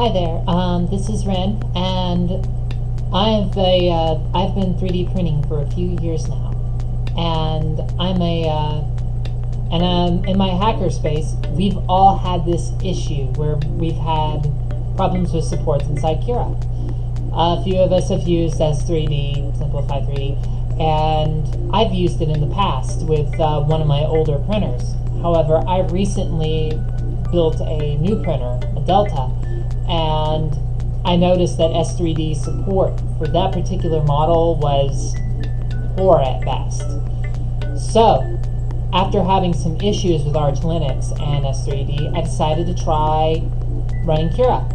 Hi there, this is Ren, and I've been 3D printing for a few years now, and in my hackerspace, we've all had this issue where we've had problems with supports inside Cura. A few of us have used S3D, Simplify 3D, and I've used it in the past with one of my older printers. However, I recently built a new printer, a Delta, and I noticed that S3D support for that particular model was poor at best. So, after having some issues with Arch Linux and S3D, I decided to try running Cura.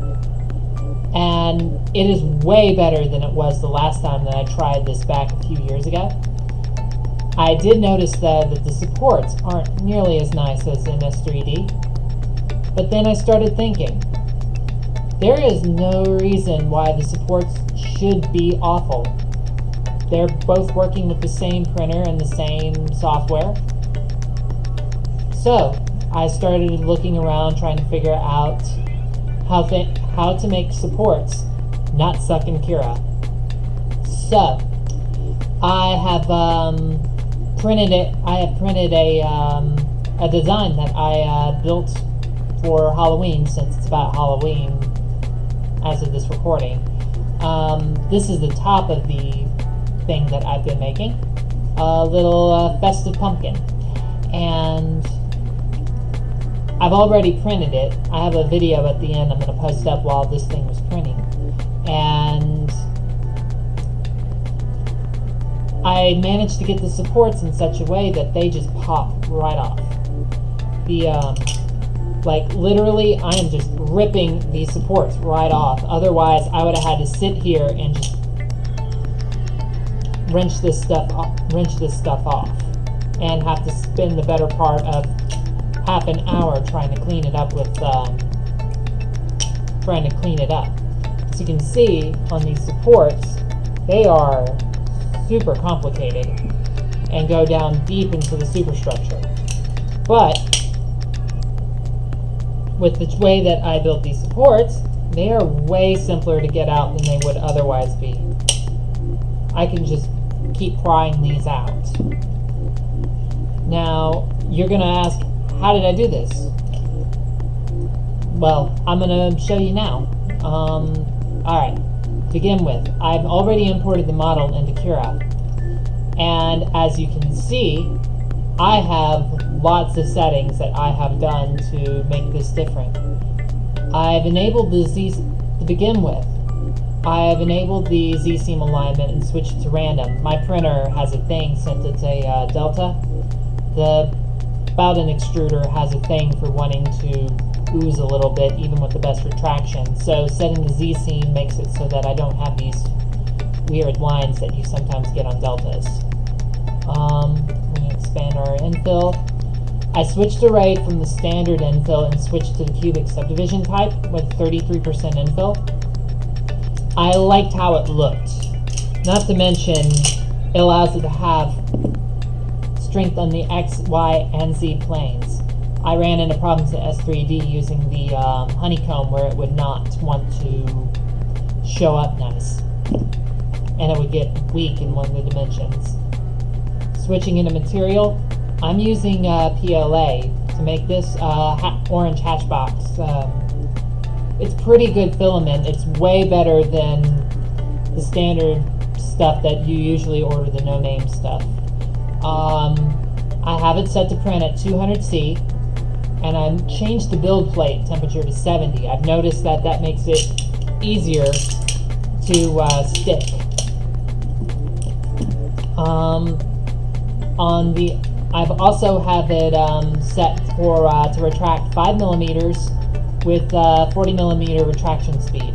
And it is way better than it was the last time that I tried this back a few years ago. I did notice that the supports aren't nearly as nice as in S3D, but then I started thinking, there is no reason why the supports should be awful. They're both working with the same printer and the same software. So I started looking around trying to figure out how to make supports not suck in Cura. So I have printed a design that I built for Halloween, since it's about Halloween as of this recording. This is the top of the thing that I've been making, a little festive pumpkin, and I've already printed it. I have a video at the end I'm going to post up while this thing was printing, and I managed to get the supports in such a way that they just pop right off. Like literally, I am just ripping these supports right off. Otherwise, I would have had to sit here and just wrench this stuff off, and have to spend the better part of half an hour trying to clean it up As you can see on these supports, they are super complicated and go down deep into the superstructure. But with the way that I built these supports, they are way simpler to get out than they would otherwise be. I can just keep prying these out. Now, you're going to ask, how did I do this? Well, I'm going to show you now. Alright, to begin with, I've already imported the model into Cura. And as you can see, I have lots of settings that I have done to make this different. I've enabled the Z, to begin with, I have enabled the Z-seam alignment and switched it to random. My printer has a thing, since it's a Delta. The Bowden extruder has a thing for wanting to ooze a little bit, even with the best retraction. So setting the Z-seam makes it so that I don't have these weird lines that you sometimes get on Deltas. We're going to expand our infill. I switched array from the standard infill and switched to the cubic subdivision type with 33% infill. I liked how it looked. Not to mention, it allows it to have strength on the X, Y, and Z planes. I ran into problems at S3D using the honeycomb where it would not want to show up nice, and it would get weak in one of the dimensions. Switching into material, I'm using PLA to make this orange hatchbox. It's pretty good filament. It's way better than the standard stuff that you usually order, the no-name stuff. I have it set to print at 200C, and I changed the build plate temperature to 70. I've noticed that that makes it easier to stick. I've also have it set for to retract 5 millimeters with 40 millimeter retraction speed.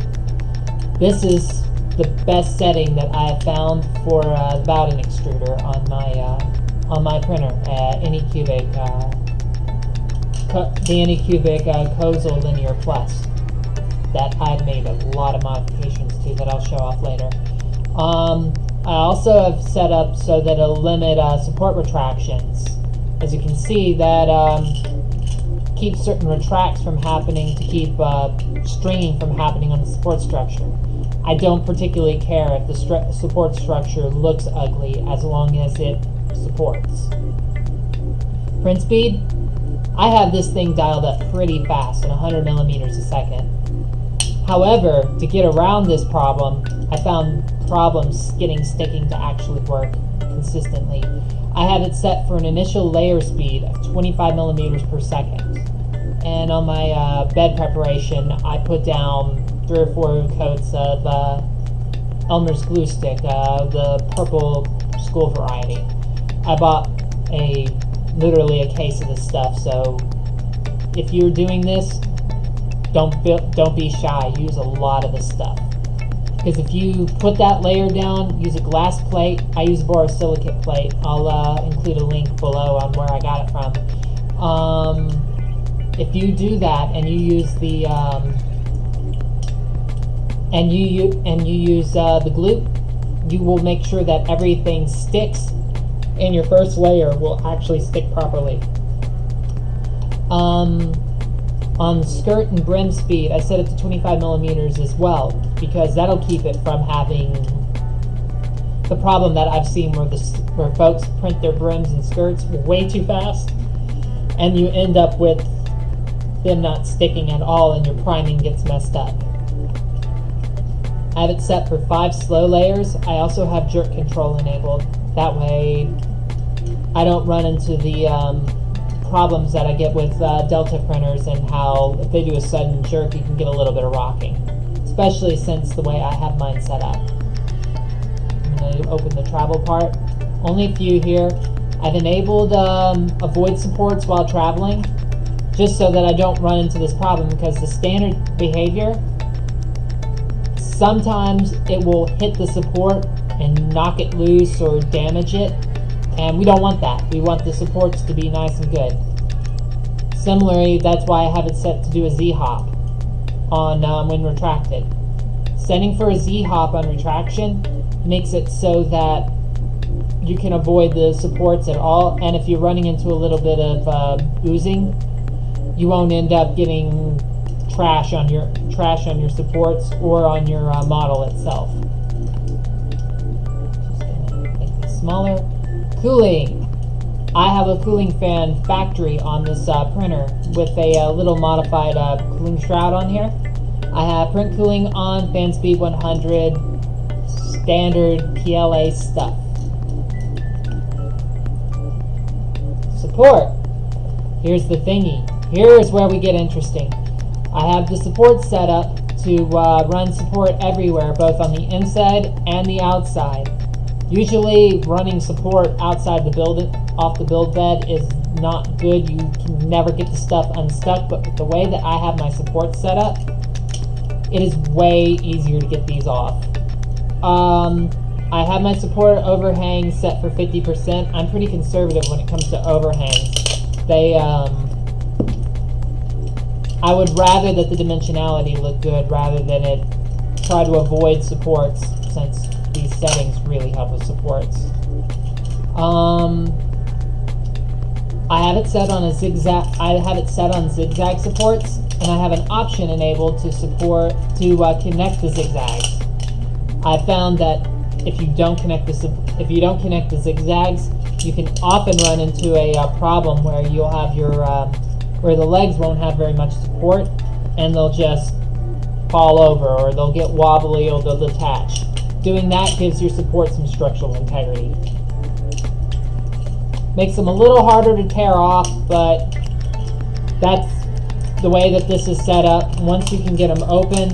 This is the best setting that I have found for the Bowden extruder on my printer, Anycubic, the Anycubic Coastal Linear Plus, that I've made a lot of modifications to that I'll show off later. I also have set up so that it'll limit support retractions. As you can see, that keep certain retracts from happening, to keep stringing from happening on the support structure. I don't particularly care if the support structure looks ugly as long as it supports. Print speed, I have this thing dialed up pretty fast at 100 millimeters a second. However, to get around this problem, I found problems sticking to actually work consistently. I have it set for an initial layer speed of 25 millimeters per second. And on my bed preparation, I put down 3 or 4 coats of Elmer's glue stick, the purple school variety. I bought literally a case of this stuff, so if you're doing this, don't be shy. Use a lot of this stuff. Because if you put that layer down, use a glass plate. I use a borosilicate plate. I'll include a link below on where I got it from. If you do that and you use the the glue, you will make sure that everything sticks, and your first layer will actually stick properly. On skirt and brim speed, I set it to 25 millimeters as well, because that'll keep it from having the problem that I've seen where folks print their brims and skirts way too fast, and you end up with them not sticking at all and your priming gets messed up. I have it set for 5 slow layers. I also have jerk control enabled. That way I don't run into the problems that I get with Delta printers, and how if they do a sudden jerk you can get a little bit of rocking, especially since the way I have mine set up. I'm going to open the travel part. Only a few here. I've enabled avoid supports while traveling, just so that I don't run into this problem, because the standard behavior, sometimes it will hit the support and knock it loose or damage it, and we don't want that. We want the supports to be nice and good. Similarly, that's why I have it set to do a Z-hop on when retracted. Setting for a Z-hop on retraction makes it so that you can avoid the supports at all, and if you're running into a little bit of oozing, you won't end up getting trash on your supports or on your model itself. Just gonna make this smaller. Cooling. I have a cooling fan factory on this printer with a little modified cooling shroud on here. I have print cooling on, fan speed 100, standard PLA stuff. Support. Here's the thingy. Here is where we get interesting. I have the support set up to run support everywhere, both on the inside and the outside. Usually running support outside the off the build bed is not good. You can never get the stuff unstuck, but with the way that I have my support set up, it is way easier to get these off. I have my support overhang set for 50%. I'm pretty conservative when it comes to overhangs. I would rather that the dimensionality look good rather than it try to avoid supports, since these settings really help with supports. I have it set on zigzag supports, and I have an option enabled to connect the zigzags. I found that if you don't connect the zigzags, you can often run into a problem where you'll have your where the legs won't have very much support, and they'll just fall over, or they'll get wobbly, or they'll detach. Doing that gives your support some structural integrity. Makes them a little harder to tear off, but that's the way that this is set up. Once you can get them open,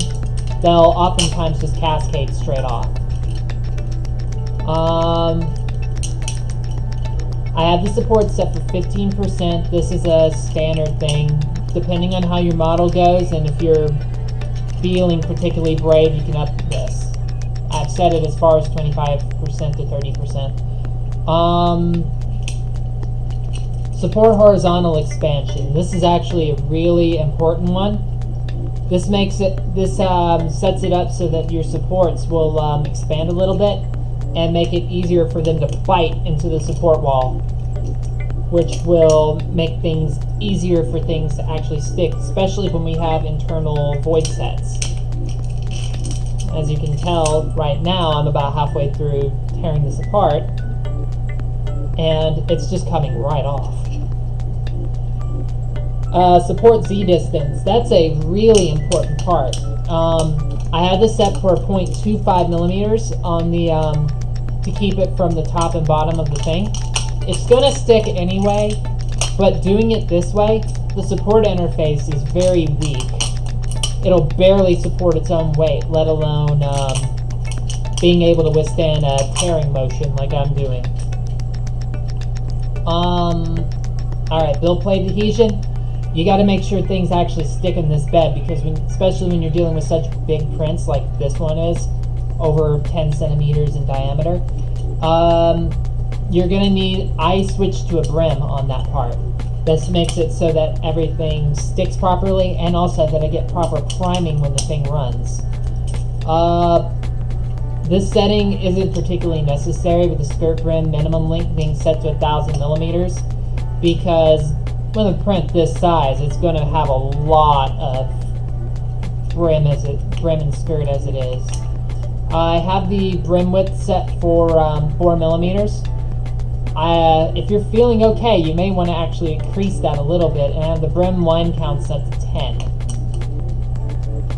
they'll oftentimes just cascade straight off. I have the support set for 15%. This is a standard thing. Depending on how your model goes, and if you're feeling particularly brave, you can up this. I've set it as far as 25% to 30%. Support horizontal expansion. This is actually a really important one. This sets it up so that your supports will expand a little bit and make it easier for them to fight into the support wall. which will make things easier for things to actually stick, especially when we have internal void sets. As you can tell right now, I'm about halfway through tearing this apart, and it's just coming right off. Support Z distance, that's a really important part. I have this set for 0.25 millimeters on the to keep it from the top and bottom of the thing. It's gonna stick anyway, but doing it this way, the support interface is very weak. It'll barely support its own weight, let alone being able to withstand a tearing motion like I'm doing. Alright, build plate adhesion. You got to make sure things actually stick in this bed, because especially when you're dealing with such big prints like this one is, over 10 centimeters in diameter, you're going to need, I switched to a brim on that part. This makes it so that everything sticks properly, and also that I get proper priming when the thing runs. This setting isn't particularly necessary with the skirt brim minimum length being set to 1,000 millimeters, because with a print this size, it's going to have a lot of brim and skirt as it is. I have the brim width set for 4 millimeters. If you're feeling okay, you may want to actually increase that a little bit and have the brim line count set to 10.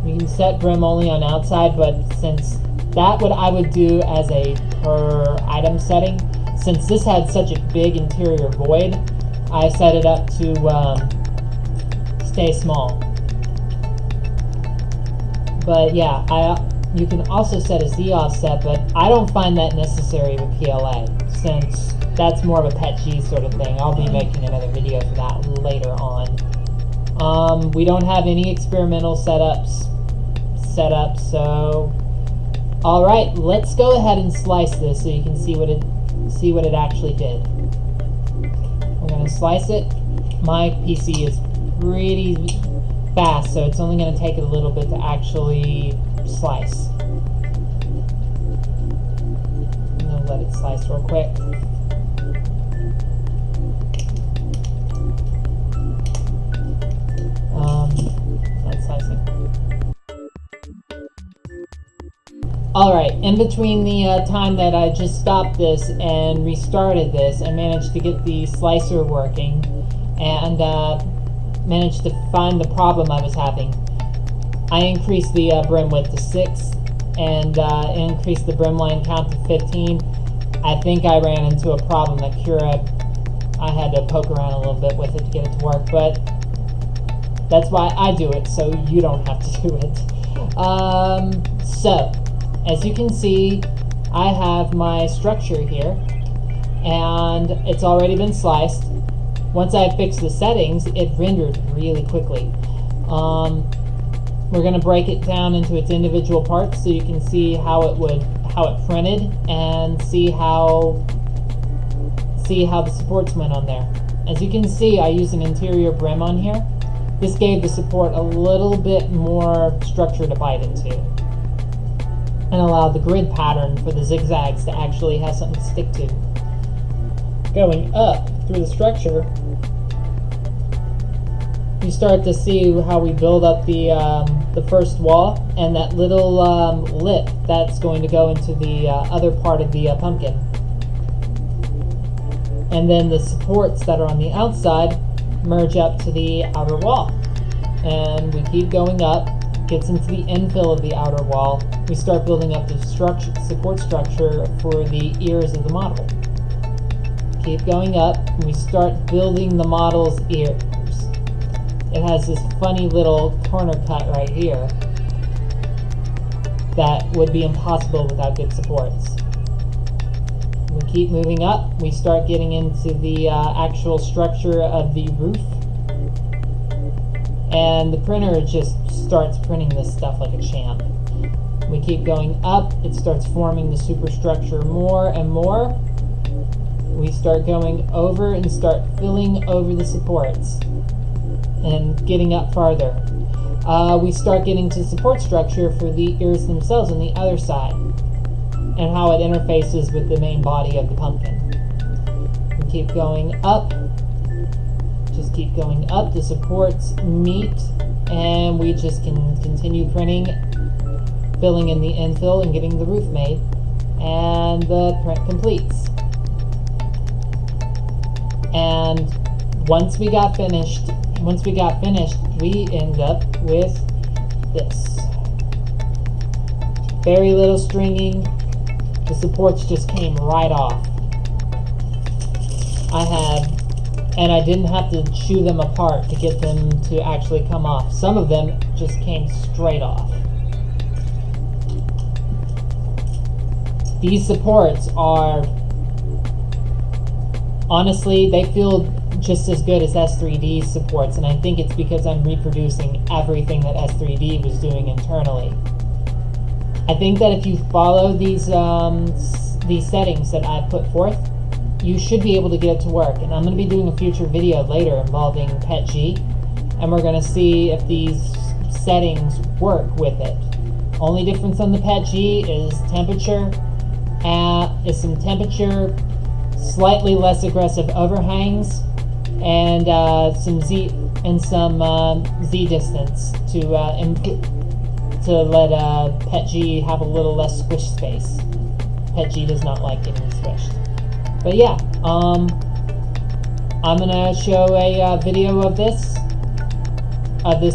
You can set brim only on outside, but since that I would do as a per item setting, since this had such a big interior void, I set it up to stay small. But yeah, you can also set a Z offset, but I don't find that necessary with PLA, since that's more of a pet G sort of thing. I'll be making another video for that later on. We don't have any experimental setups set up, so alright, let's go ahead and slice this so you can see what it actually did. We're going to slice it. My PC is pretty fast, so it's only going to take it a little bit to actually slice. I'm going to let it slice real quick. That's slicing. Alright, in between the time that I just stopped this and restarted this, I managed to get the slicer working and managed to find the problem I was having. I increased the brim width to 6 and increased the brim line count to 15. I think I ran into a problem that Cura, I had to poke around a little bit with it to get it to work, but that's why I do it, so you don't have to do it. So, as you can see, I have my structure here, and it's already been sliced. Once I fixed the settings, it rendered really quickly. We're going to break it down into its individual parts so you can see how it printed and see how the supports went on there. As you can see, I used an interior brim on here. This gave the support a little bit more structure to bite into, and allowed the grid pattern for the zigzags to actually have something to stick to. Going up through the structure, you start to see how we build up the first wall, and that little lip that's going to go into the other part of the pumpkin. And then the supports that are on the outside merge up to the outer wall. And we keep going up, gets into the infill of the outer wall. We start building up the support structure for the ears of the model. Keep going up, and we start building the model's ears. It has this funny little corner cut right here that would be impossible without good supports. We keep moving up, we start getting into the actual structure of the roof. And the printer just starts printing this stuff like a champ. We keep going up, it starts forming the superstructure more and more. We start going over and start filling over the supports and getting up farther. We start getting to support structure for the ears themselves on the other side and how it interfaces with the main body of the pumpkin. We keep going up, just keep going up. The supports meet, and we just can continue printing, filling in the infill and getting the roof made, and the print completes. And once we got finished, we end up with this. Very little stringing. The supports just came right off. And I didn't have to chew them apart to get them to actually come off. Some of them just came straight off. These supports are, honestly, they feel just as good as S3D's supports, and I think it's because I'm reproducing everything that S3D was doing internally. I think that if you follow these settings that I put forth, you should be able to get it to work. And I'm going to be doing a future video later involving PETG, and we're going to see if these settings work with it. Only difference on the PETG is temperature, some temperature, slightly less aggressive overhangs, and some Z distance to let PETG have a little less squish space. PETG does not like getting squished. But yeah, I'm gonna show a video of this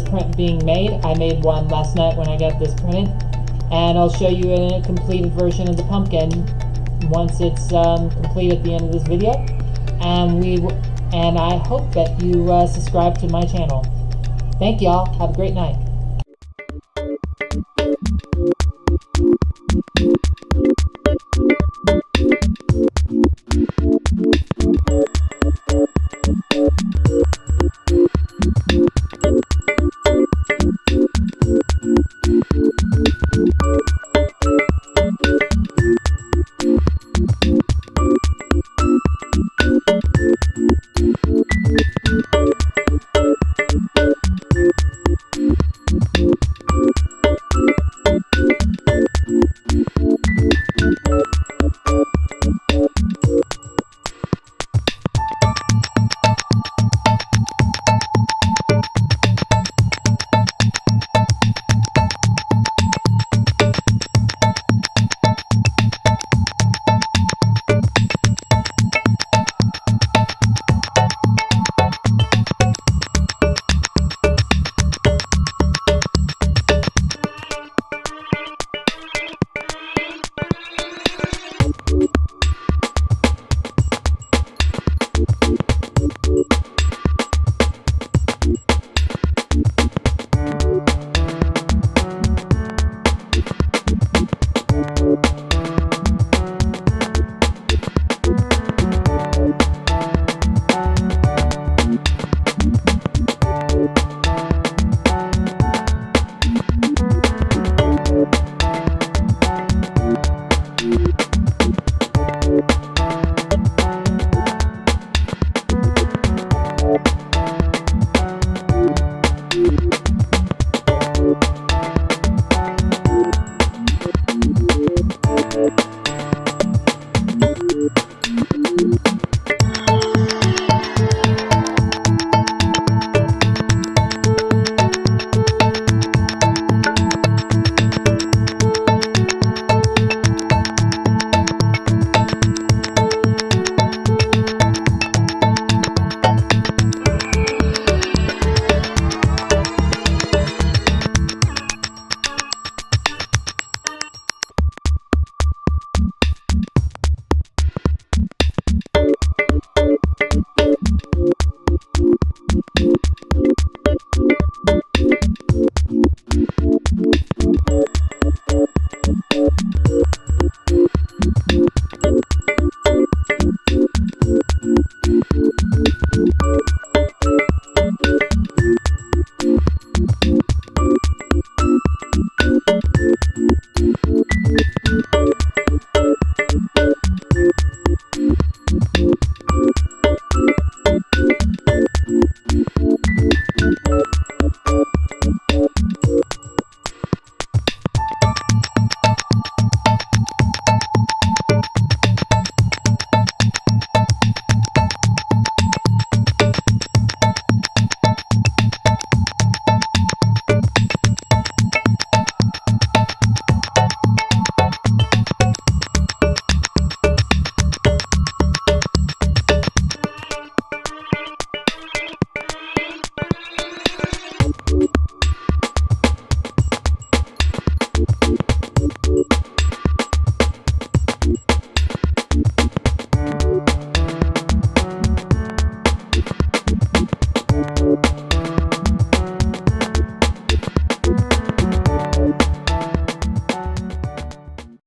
print being made. I made one last night when I got this printed, and I'll show you a completed version of the pumpkin once it's complete at the end of this video. And I hope that you subscribe to my channel. Thank y'all. Have a great night.